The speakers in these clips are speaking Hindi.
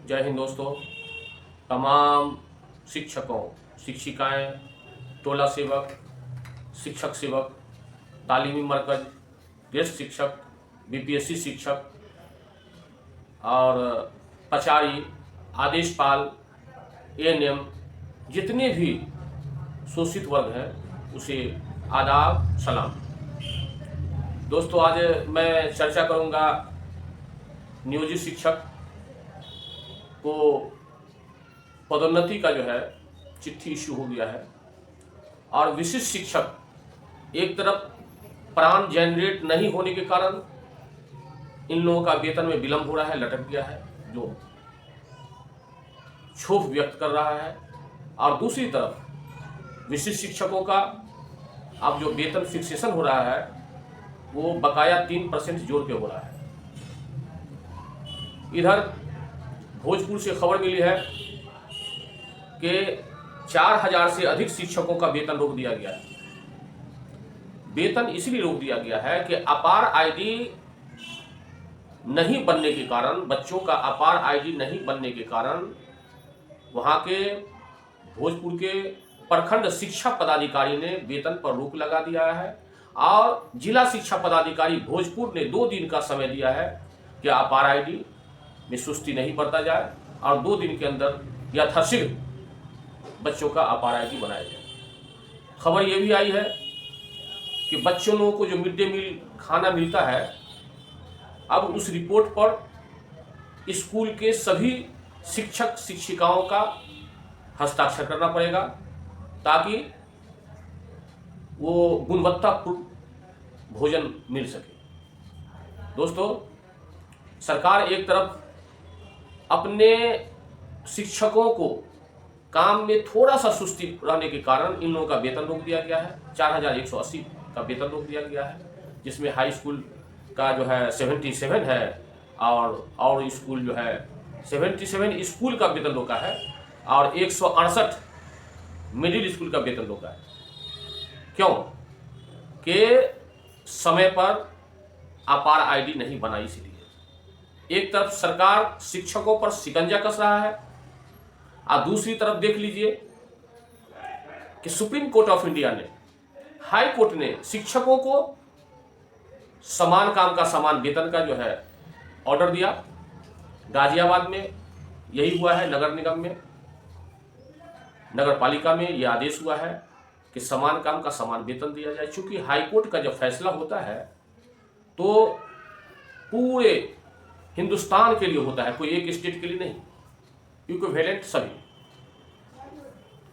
जय हिंद दोस्तों। तमाम शिक्षकों, शिक्षिकाएं, टोला सेवक, शिक्षक सेवक, तालीमी मरकज, गेस्ट शिक्षक, बीपीएससी शिक्षक और पचारी, आदेशपाल, एएनएम, जितने भी शोषित वर्ग हैं उसे आदाब सलाम। दोस्तों, आज मैं चर्चा करूंगा नियोजित शिक्षक को पदोन्नति का जो है चिट्ठी इशू हो गया है और विशिष्ट शिक्षक एक तरफ प्राण जनरेट नहीं होने के कारण इन लोगों का वेतन में विलंब हो रहा है, लटक गया है, जो क्षोभ व्यक्त कर रहा है। और दूसरी तरफ विशिष्ट शिक्षकों का अब जो वेतन फिक्सेशन हो रहा है वो बकाया 3% जोड़ के हो रहा है। इधर भोजपुर से खबर मिली है कि 4000 से अधिक शिक्षकों का वेतन रोक दिया गया है। वेतन इसलिए रोक दिया गया है कि अपार आईडी नहीं बनने के कारण, बच्चों का अपार आईडी नहीं बनने के कारण वहां के भोजपुर के प्रखंड शिक्षा पदाधिकारी ने वेतन पर रोक लगा दिया है और जिला शिक्षा पदाधिकारी भोजपुर ने 2 दिन का समय दिया है कि अपार आईडी में सुस्ती नहीं बरता जाए और 2 दिन के अंदर यथाशीघ्र बच्चों का अपार आईडी बनाया जाए। खबर यह भी आई है कि बच्चों लोगों को जो मिड डे मील खाना मिलता है, अब उस रिपोर्ट पर स्कूल के सभी शिक्षक शिक्षिकाओं का हस्ताक्षर करना पड़ेगा ताकि वो गुणवत्तापूर्ण भोजन मिल सके। दोस्तों, सरकार एक तरफ अपने शिक्षकों को काम में थोड़ा सा सुस्ती रहने के कारण इन लोगों का वेतन रोक दिया गया है। 4180 का वेतन रोक दिया गया है, जिसमें हाई स्कूल का जो है 77 है और स्कूल जो है 77 स्कूल का वेतन रोका है और 168 मिडिल स्कूल का वेतन रोका है। क्यों? कि समय पर अपार आईडी नहीं बना, इसलिए एक तरफ सरकार शिक्षकों पर शिकंजा कस रहा है और दूसरी तरफ देख लीजिए कि सुप्रीम कोर्ट ऑफ इंडिया ने, हाई कोर्ट ने शिक्षकों को समान काम का समान वेतन का जो है ऑर्डर दिया। गाजियाबाद में यही हुआ है, नगर निगम में, नगर पालिका में यह आदेश हुआ है कि समान काम का समान वेतन दिया जाए। चूंकि हाई कोर्ट का जब फैसला होता है तो पूरे हिंदुस्तान के लिए होता है, कोई एक स्टेट के लिए नहीं, इक्विवेलेंट सभी।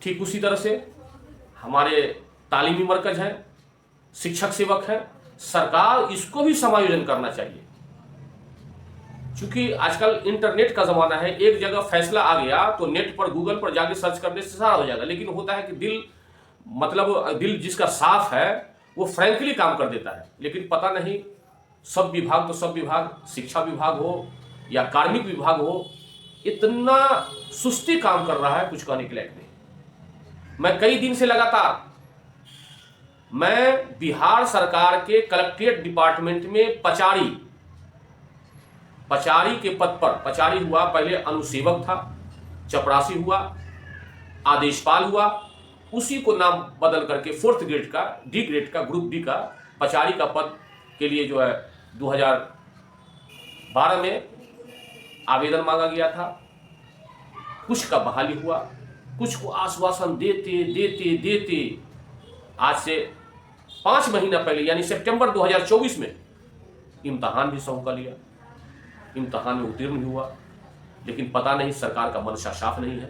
ठीक उसी तरह से हमारे तालीमी मरकज हैं, शिक्षक सेवक हैं, सरकार इसको भी समायोजन करना चाहिए। क्योंकि आजकल इंटरनेट का जमाना है, एक जगह फैसला आ गया तो नेट पर, गूगल पर जाके सर्च करने से सारा हो जाएगा। लेकिन होता है कि दिल जिसका साफ है वो फ्रैंकली काम कर देता है। लेकिन पता नहीं, सब विभाग तो सब विभाग, शिक्षा विभाग हो या कार्मिक विभाग हो, इतना सुस्ती काम कर रहा है, कुछ कहने के लायक नहीं। मैं कई दिन से लगातार मैं बिहार सरकार के कलेक्ट्रेट डिपार्टमेंट में पचारी के पद पर, पचारी हुआ, पहले अनुसेवक था, चपरासी हुआ, आदेशपाल हुआ, उसी को नाम बदल करके 4th ग्रेड का, डी ग्रेड का, ग्रुप डी का पचारी का पद के लिए जो है 2012 में आवेदन मांगा गया था। कुछ का बहाली हुआ, कुछ को आश्वासन देते देते देते आज से 5 महीना पहले यानी सितंबर 2024 में इम्तहान भी सौंप का लिया, इम्तहान में उत्तीर्ण भी हुआ। लेकिन पता नहीं, सरकार का मंशा साफ नहीं है।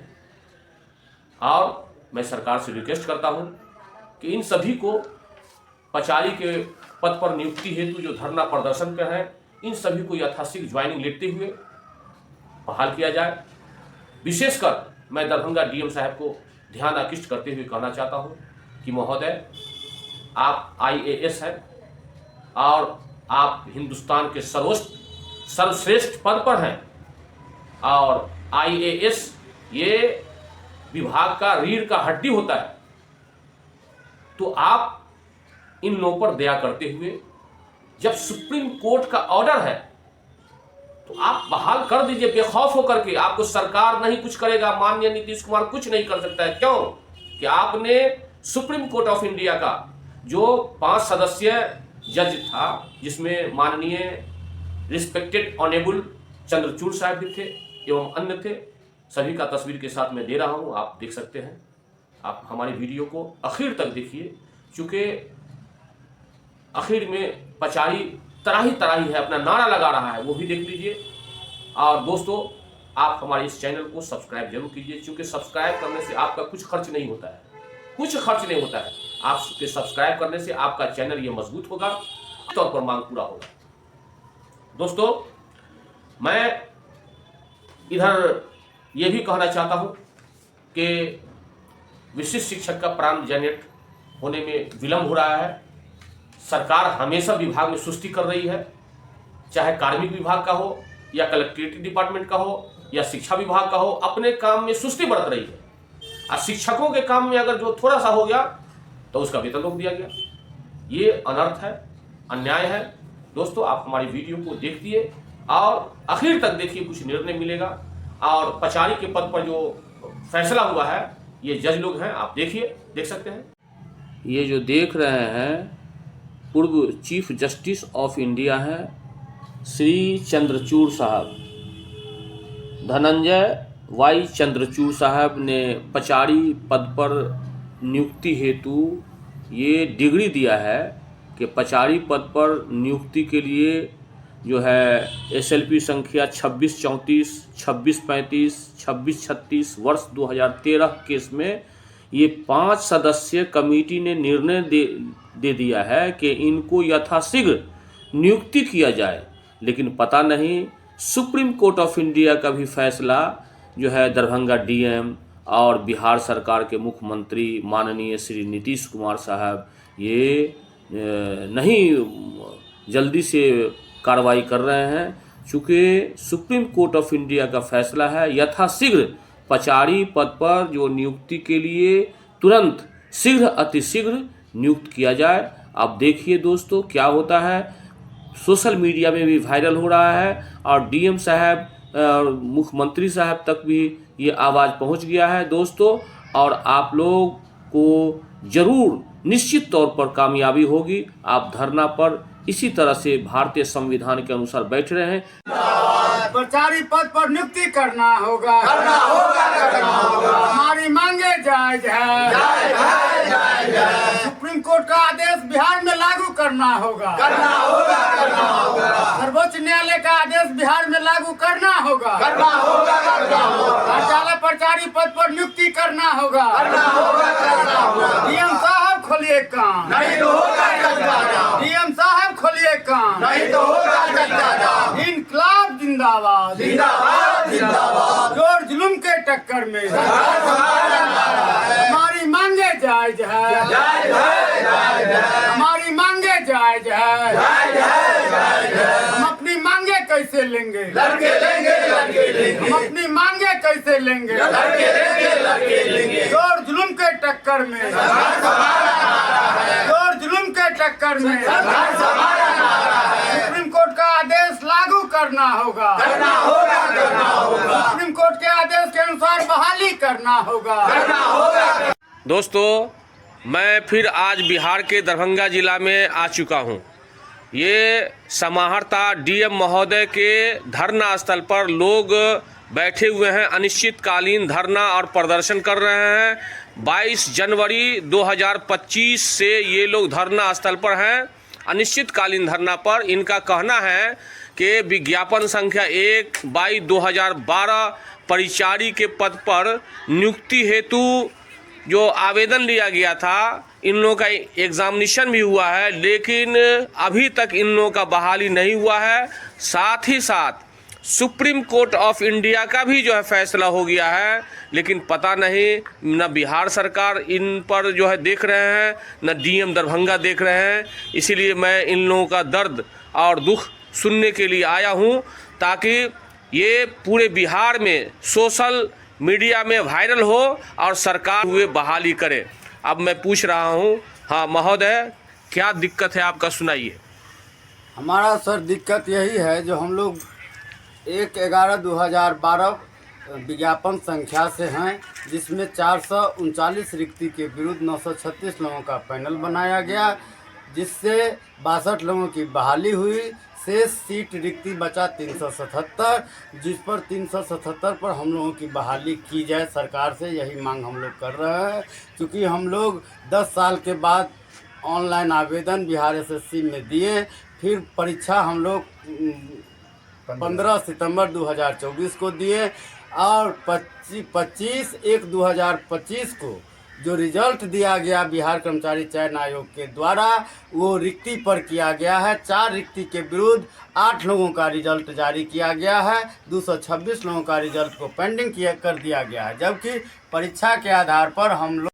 और मैं सरकार से रिक्वेस्ट करता हूं कि इन सभी को पचारी के पद पर नियुक्ति हेतु जो धरना प्रदर्शन पर हैं, इन सभी को यथाशीघ्र ज्वाइनिंग लेते हुए बहाल किया जाए। विशेषकर मैं दरभंगा डीएम साहब को ध्यान आकृष्ट करते हुए कहना चाहता हूं कि महोदय, आप आईएएस हैं और आप हिंदुस्तान के सर्वश्रेष्ठ पद पर हैं और आईएएस ये विभाग का रीढ़ का हड्डी होता है। तो आप इन लोगों पर दया करते हुए, जब सुप्रीम कोर्ट का ऑर्डर है तो आप बहाल कर दीजिए बेखौफ होकर के। आपको सरकार नहीं कुछ करेगा, माननीय नीतीश कुमार कुछ नहीं कर सकता है। क्यों कि आपने सुप्रीम कोर्ट ऑफ इंडिया का जो 5 सदस्यीय जज था, जिसमें माननीय रिस्पेक्टेड ऑनेबल चंद्रचूड़ साहब भी थे एवं अन्य थे, सभी का तस्वीर के साथ मैं दे रहा हूं, आप देख सकते हैं। आप हमारी वीडियो को आखिर तक देखिए, चूँकि आखिर में पचाई तराही तराही है, अपना नारा लगा रहा है, वो भी देख लीजिए। और दोस्तों, आप हमारे इस चैनल को सब्सक्राइब जरूर कीजिए, क्योंकि सब्सक्राइब करने से आपका कुछ खर्च नहीं होता है, कुछ खर्च नहीं होता है। आपके सब्सक्राइब करने से आपका चैनल ये मजबूत होगा, तौर पर मांग पूरा होगा। दोस्तों, मैं इधर ये भी कहना चाहता हूँ कि विशिष्ट शिक्षक का प्राण जनरेट होने में विलंब हो रहा है। सरकार हमेशा विभाग में सुस्ती कर रही है, चाहे कार्मिक विभाग का हो या कलेक्ट्रेट डिपार्टमेंट का हो या शिक्षा विभाग का हो, अपने काम में सुस्ती बरत रही है। और शिक्षकों के काम में अगर जो थोड़ा सा हो गया तो उसका वेतन रोक दिया गया। ये अनर्थ है, अन्याय है। दोस्तों, आप हमारी वीडियो को देखिए और आखिर तक देखिए, कुछ निर्णय मिलेगा। और पचारी के पद पर जो फैसला हुआ है, ये जज लोग हैं, आप देखिए, देख सकते हैं। ये जो देख रहे हैं पूर्व चीफ जस्टिस ऑफ इंडिया हैं श्री चंद्रचूड़ साहब, धनंजय वाई चंद्रचूड़ साहब ने पचारी पद पर नियुक्ति हेतु ये डिग्री दिया है कि पचारी पद पर नियुक्ति के लिए जो है SLP संख्या 2634, 2635, 2636 वर्ष 2013 केस में ये 5 सदस्यीय कमेटी ने निर्णय दे दिया है कि इनको यथाशीघ्र नियुक्ति किया जाए। लेकिन पता नहीं सुप्रीम कोर्ट ऑफ इंडिया का भी फैसला जो है दरभंगा DM और बिहार सरकार के मुख्यमंत्री माननीय श्री नीतीश कुमार साहब ये नहीं जल्दी से कार्रवाई कर रहे हैं। चूँकि सुप्रीम कोर्ट ऑफ इंडिया का फैसला है यथाशीघ्र पचारी पद पर जो नियुक्ति के लिए तुरंत शीघ्र अतिशीघ्र नियुक्त किया जाए। अब देखिए दोस्तों क्या होता है। सोशल मीडिया में भी वायरल हो रहा है और DM साहब और मुख्यमंत्री साहब तक भी ये आवाज़ पहुंच गया है दोस्तों। और आप लोग को जरूर निश्चित तौर पर कामयाबी होगी। आप धरना पर इसी तरह से भारतीय संविधान के अनुसार बैठ रहे हैं। पचारी पद पर नियुक्ति करना होगा, हमारी मांगे जायज है। सुप्रीम कोर्ट का आदेश बिहार में लागू करना होगा, सर्वोच्च न्यायालय का आदेश बिहार में लागू करना होगा, कार्यालय पचारी पद पर नियुक्ति करना होगा। DM साहब खोलिए काम, DM साहब खोलिए काम, इनकलाब जिंदाबाद, जोर जुल्म के टक्कर में हमारी मांगे जायज है, हमारी मांगे जायज है। हम अपनी मांगे कैसे लेंगे, हम अपनी मांगे कैसे लेंगे, जोर जुल्म के टक्कर में, जोर जुल्म के टक्कर में सुप्रीम कोर्ट का आदेश लागू करना होगा, सुप्रीम कोर्ट के आदेश के अनुसार बहाली करना होगा। दोस्तों, मैं फिर आज बिहार के दरभंगा जिला में आ चुका हूं। ये समाहर्ता DM महोदय के धरना स्थल पर लोग बैठे हुए हैं, अनिश्चितकालीन धरना और प्रदर्शन कर रहे हैं। 22 जनवरी 2025 से ये लोग धरना स्थल पर हैं, अनिश्चितकालीन धरना पर। इनका कहना है कि विज्ञापन संख्या 1/2012 परिचारी के पद पर नियुक्ति हेतु जो आवेदन लिया गया था, इन लोगों का एग्जामिनेशन भी हुआ है, लेकिन अभी तक इन लोगों का बहाली नहीं हुआ है। साथ ही साथ सुप्रीम कोर्ट ऑफ इंडिया का भी जो है फैसला हो गया है, लेकिन पता नहीं न बिहार सरकार इन पर जो है देख रहे हैं, न DM दरभंगा देख रहे हैं। इसीलिए मैं इन लोगों का दर्द और दुख सुनने के लिए आया हूं, ताकि ये पूरे बिहार में सोशल मीडिया में वायरल हो और सरकार हुए बहाली करे। अब मैं पूछ रहा हूं, हाँ महोदय, क्या दिक्कत है आपका, सुनाइए। हमारा सर दिक्कत यही है, जो हम लोग 1/11/2012 विज्ञापन संख्या से हैं, जिसमें 439 रिक्ति के विरुद्ध 936 लोगों का पैनल बनाया गया, जिससे 62 लोगों की बहाली हुई। शेष सीट रिक्ति बचा 377, जिस पर 377 पर हम लोगों की बहाली की जाए सरकार से, यही मांग हम लोग कर रहे हैं। क्योंकि हम लोग 10 साल के बाद ऑनलाइन आवेदन बिहार एसएससी में दिए, फिर परीक्षा हम लोग 15 सितंबर 2024 को दिए और 25/1/2025 को जो रिजल्ट दिया गया बिहार कर्मचारी चयन आयोग के द्वारा, वो रिक्ति पर किया गया है। 4 रिक्ति के विरुद्ध 8 लोगों का रिजल्ट जारी किया गया है, 226 लोगों का रिजल्ट को पेंडिंग कर दिया गया है, जबकि परीक्षा के आधार पर हम लोग